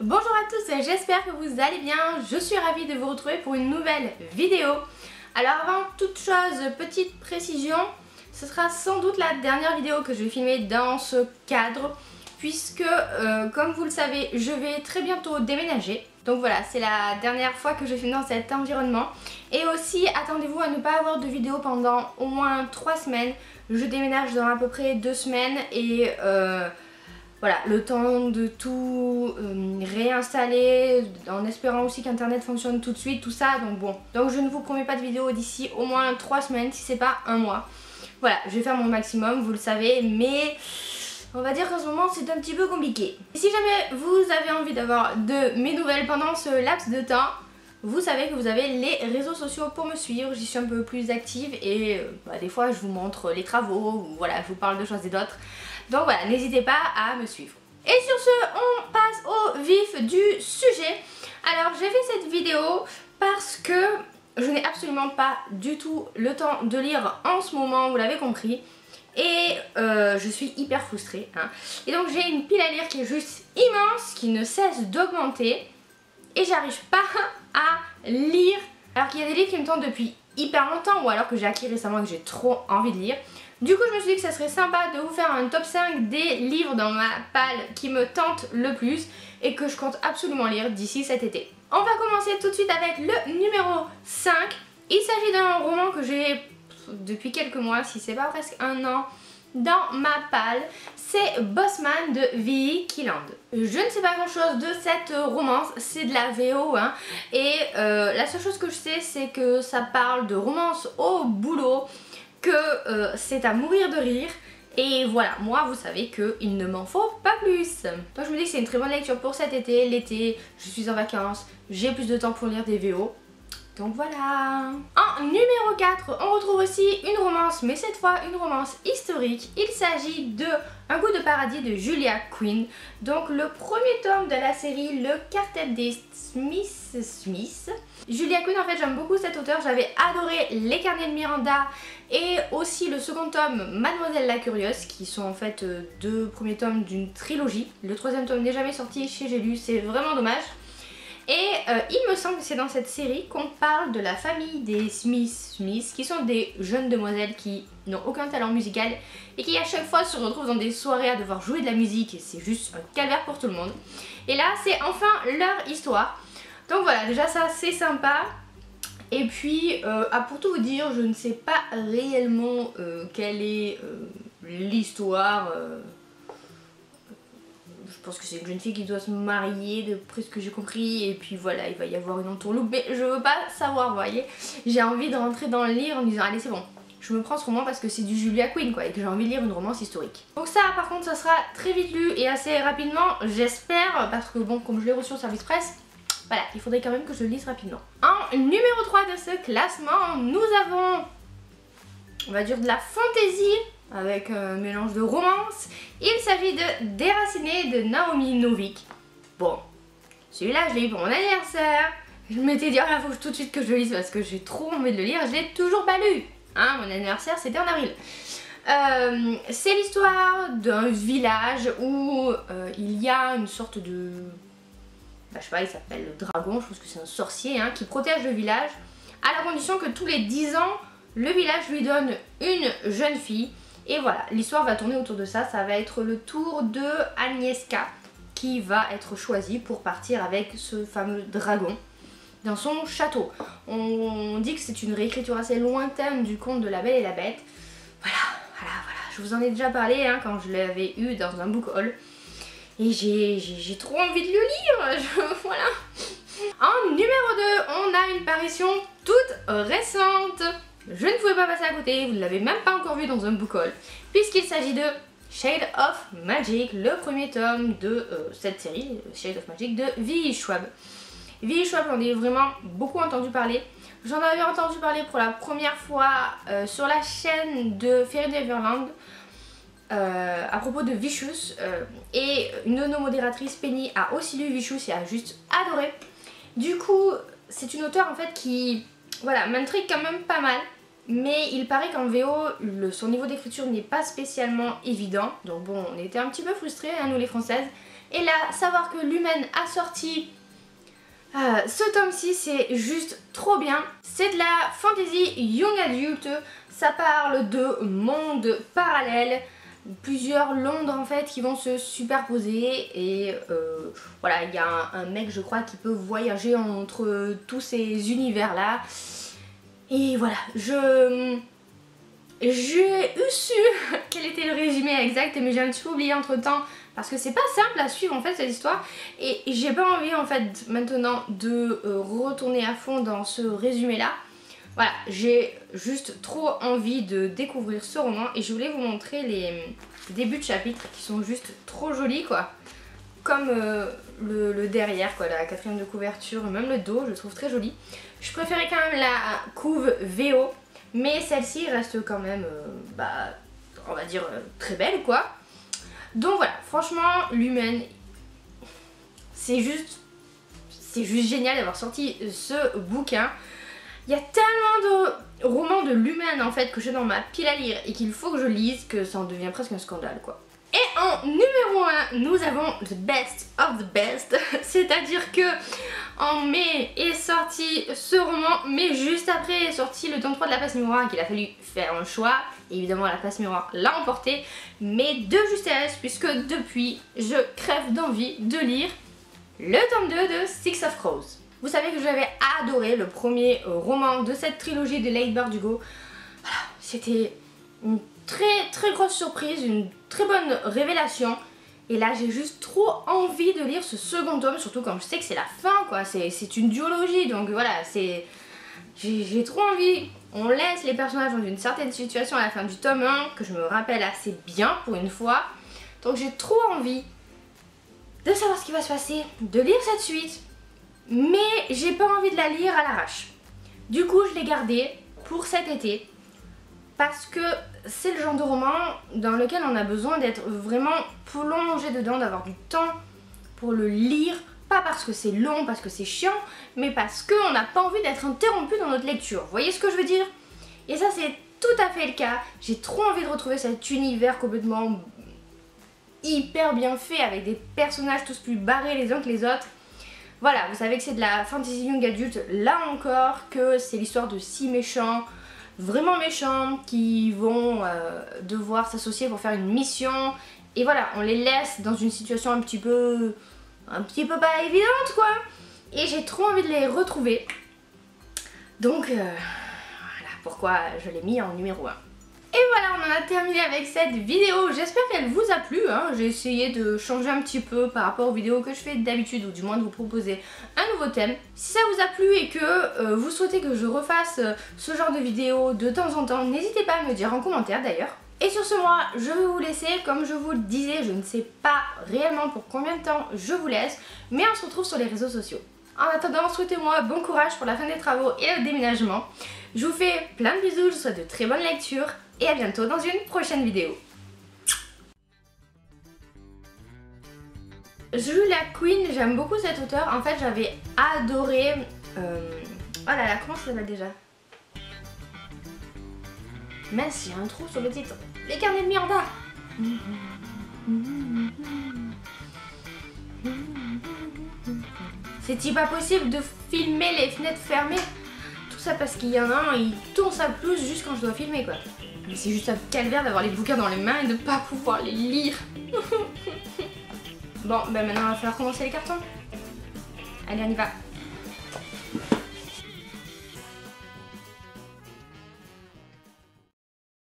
Bonjour à tous, j'espère que vous allez bien, je suis ravie de vous retrouver pour une nouvelle vidéo. Alors avant toute chose, petite précision, ce sera sans doute la dernière vidéo que je vais filmer dans ce cadre, puisque comme vous le savez, je vais très bientôt déménager. Donc voilà, c'est la dernière fois que je filme dans cet environnement. Et aussi, attendez-vous à ne pas avoir de vidéo pendant au moins 3 semaines. Je déménage dans à peu près 2 semaines et... voilà, le temps de tout réinstaller, en espérant aussi qu'internet fonctionne tout de suite, tout ça, donc bon. Donc je ne vous promets pas de vidéo d'ici au moins 3 semaines, si c'est pas un mois. Voilà, je vais faire mon maximum, vous le savez, mais on va dire qu'en ce moment c'est un petit peu compliqué. Et si jamais vous avez envie d'avoir de mes nouvelles pendant ce laps de temps, vous savez que vous avez les réseaux sociaux pour me suivre, j'y suis un peu plus active et des fois je vous montre les travaux, ou voilà, je vous parle de choses et d'autres. Donc voilà, n'hésitez pas à me suivre. Et sur ce, on passe au vif du sujet. Alors j'ai fait cette vidéo parce que je n'ai absolument pas du tout le temps de lire en ce moment, vous l'avez compris. Et je suis hyper frustrée. Et donc j'ai une pile à lire qui est juste immense, qui ne cesse d'augmenter. Et j'arrive pas à lire. Alors qu'il y a des livres qui me tentent depuis hyper longtemps, ou alors que j'ai acquis récemment et que j'ai trop envie de lire. Du coup je me suis dit que ça serait sympa de vous faire un top 5 des livres dans ma palle qui me tentent le plus et que je compte absolument lire d'ici cet été. On va commencer tout de suite avec le numéro 5. Il s'agit d'un roman que j'ai depuis quelques mois, si c'est pas presque un an, dans ma palle. C'est Bossman de V.E. Kielland. Je ne sais pas grand chose de cette romance, c'est de la VO et la seule chose que je sais c'est que ça parle de romance au boulot, que c'est à mourir de rire et voilà, moi vous savez qu'il ne m'en faut pas plus. Donc je me dis que c'est une très bonne lecture pour cet été. L'été, je suis en vacances, j'ai plus de temps pour lire des VO. Donc voilà. En numéro 4, on retrouve aussi une romance, mais cette fois une romance historique. Il s'agit de Un goût de paradis de Julia Quinn. Donc le premier tome de la série Le Quartet des Smith. Julia Quinn, en fait j'aime beaucoup cet auteur, j'avais adoré Les Carnets de Miranda et aussi le second tome Mademoiselle la Curieuse, qui sont en fait deux premiers tomes d'une trilogie. Le troisième tome n'est jamais sorti chez J'ai lu, c'est vraiment dommage. Et il me semble que c'est dans cette série qu'on parle de la famille des Smith, qui sont des jeunes demoiselles qui n'ont aucun talent musical et qui à chaque fois se retrouvent dans des soirées à devoir jouer de la musique et c'est juste un calvaire pour tout le monde. Et là c'est enfin leur histoire. Donc voilà, déjà ça c'est sympa. Et puis pour tout vous dire, je ne sais pas réellement quelle est l'histoire. Je pense que c'est une jeune fille qui doit se marier, d'après ce que j'ai compris, et puis voilà, il va y avoir une entourloupe, mais je veux pas savoir, vous voyez. J'ai envie de rentrer dans le livre en me disant, allez c'est bon, je me prends ce roman parce que c'est du Julia Quinn quoi, et que j'ai envie de lire une romance historique. Donc ça par contre ça sera très vite lu et assez rapidement, j'espère, parce que bon, comme je l'ai reçu au service presse, voilà, il faudrait quand même que je le lise rapidement. En numéro 3 de ce classement, nous avons, on va dire, de la fantaisie avec un mélange de romance. Il s'agit de Déraciné de Naomi Novik. Bon, celui-là je l'ai eu pour mon anniversaire. Je m'étais dit, oh là, faut tout de suite que je le lise parce que j'ai trop envie de le lire. Je l'ai toujours pas lu. Mon anniversaire c'était en avril. C'est l'histoire d'un village où il y a une sorte de... je sais pas, il s'appelle le dragon, je pense que c'est un sorcier qui protège le village. À la condition que tous les 10 ans, le village lui donne une jeune fille. Et voilà, l'histoire va tourner autour de ça, ça va être le tour de Agnieszka qui va être choisie pour partir avec ce fameux dragon dans son château. On dit que c'est une réécriture assez lointaine du conte de La Belle et la Bête. Voilà, je vous en ai déjà parlé quand je l'avais eu dans un book haul. Et j'ai trop envie de le lire, voilà. En numéro 2, on a une parution toute récente. Je ne pouvais pas passer à côté, vous ne l'avez même pas encore vu dans un book haul, puisqu'il s'agit de Shade of Magic, le premier tome de cette série, Shade of Magic de V.E. Schwab. V.E. Schwab, j'en ai vraiment beaucoup entendu parler. J'en avais entendu parler pour la première fois sur la chaîne de Fairy Neverland à propos de Vicious, et une de nos modératrices, Penny, a aussi lu Vicious et a juste adoré. Du coup, c'est une auteure en fait qui, voilà, m'intrigue quand même pas mal. Mais il paraît qu'en VO, son niveau d'écriture n'est pas spécialement évident. Donc bon, on était un petit peu frustrés, nous les Françaises. Et là, savoir que Lumen a sorti ce tome-ci, c'est juste trop bien. C'est de la fantasy young adulte. Ça parle de mondes parallèles, plusieurs Londres en fait qui vont se superposer. Et voilà, il y a un mec, je crois, qui peut voyager entre tous ces univers-là. Et voilà, j'ai eu su quel était le résumé exact, mais j'ai un petit peu oublié entre temps parce que c'est pas simple à suivre en fait cette histoire, et j'ai pas envie en fait maintenant de retourner à fond dans ce résumé là. Voilà, j'ai juste trop envie de découvrir ce roman et je voulais vous montrer les débuts de chapitres qui sont juste trop jolis quoi. Comme le derrière quoi, la quatrième de couverture, même le dos, je le trouve très joli. Je préférais quand même la couve VO, mais celle-ci reste quand même, on va dire, très belle quoi. Donc voilà, franchement, Lumen, c'est juste génial d'avoir sorti ce bouquin. Il y a tellement de romans de Lumen en fait que j'ai dans ma pile à lire et qu'il faut que je lise que ça en devient presque un scandale quoi. Et en numéro 1, nous avons the best of the best, c'est-à-dire que en mai est sorti ce roman, mais juste après est sorti le tome 3 de La Passe Miroir, qu'il a fallu faire un choix. Et évidemment La Passe Miroir l'a emporté, mais de justesse, puisque depuis je crève d'envie de lire le tome 2 de Six of Crows. Vous savez que j'avais adoré le premier roman de cette trilogie de Leigh Bardugo. Voilà, c'était une très grosse surprise, une très bonne révélation. Et là j'ai juste trop envie de lire ce second tome, surtout quand je sais que c'est la fin quoi, c'est une duologie, donc voilà, j'ai trop envie. On laisse les personnages dans une certaine situation à la fin du tome 1, que je me rappelle assez bien pour une fois. Donc j'ai trop envie de savoir ce qui va se passer, de lire cette suite, mais j'ai pas envie de la lire à l'arrache. Du coup je l'ai gardée pour cet été, parce que c'est le genre de roman dans lequel on a besoin d'être vraiment plongé dedans, d'avoir du temps pour le lire. Pas parce que c'est long, parce que c'est chiant, mais parce qu'on n'a pas envie d'être interrompu dans notre lecture. Vous voyez ce que je veux dire? Et ça c'est tout à fait le cas. J'ai trop envie de retrouver cet univers complètement hyper bien fait, avec des personnages tous plus barrés les uns que les autres. Voilà, vous savez que c'est de la fantasy young adulte, là encore, que c'est l'histoire de 6 méchants, vraiment méchants, qui vont devoir s'associer pour faire une mission. Et voilà, on les laisse dans une situation un petit peu pas évidente quoi. Et j'ai trop envie de les retrouver. Donc voilà pourquoi je l'ai mis en numéro 1. Et voilà, on en a terminé avec cette vidéo. J'espère qu'elle vous a plu, hein. J'ai essayé de changer un petit peu par rapport aux vidéos que je fais d'habitude, ou du moins de vous proposer un nouveau thème. Si ça vous a plu et que vous souhaitez que je refasse ce genre de vidéo de temps en temps, n'hésitez pas à me dire en commentaire d'ailleurs. Et sur ce, moi, je vais vous laisser. Comme je vous le disais, je ne sais pas réellement pour combien de temps je vous laisse, mais on se retrouve sur les réseaux sociaux. En attendant, souhaitez-moi bon courage pour la fin des travaux et le déménagement. Je vous fais plein de bisous, je vous souhaite de très bonnes lectures et à bientôt dans une prochaine vidéo. Julia Quinn, j'aime beaucoup cet auteur. En fait, j'avais adoré... Oh là là, comment ça s'appelle déjà? Mince, il y a un trou sur le titre. Les carnets de Miranda. C'est-il pas possible de filmer les fenêtres fermées? Tout ça parce qu'il y en a un, il tourne sa pelouse juste quand je dois filmer quoi. Mais c'est juste un calvaire d'avoir les bouquins dans les mains et de pas pouvoir les lire. Bon, ben maintenant il va falloir commencer les cartons. Allez, on y va.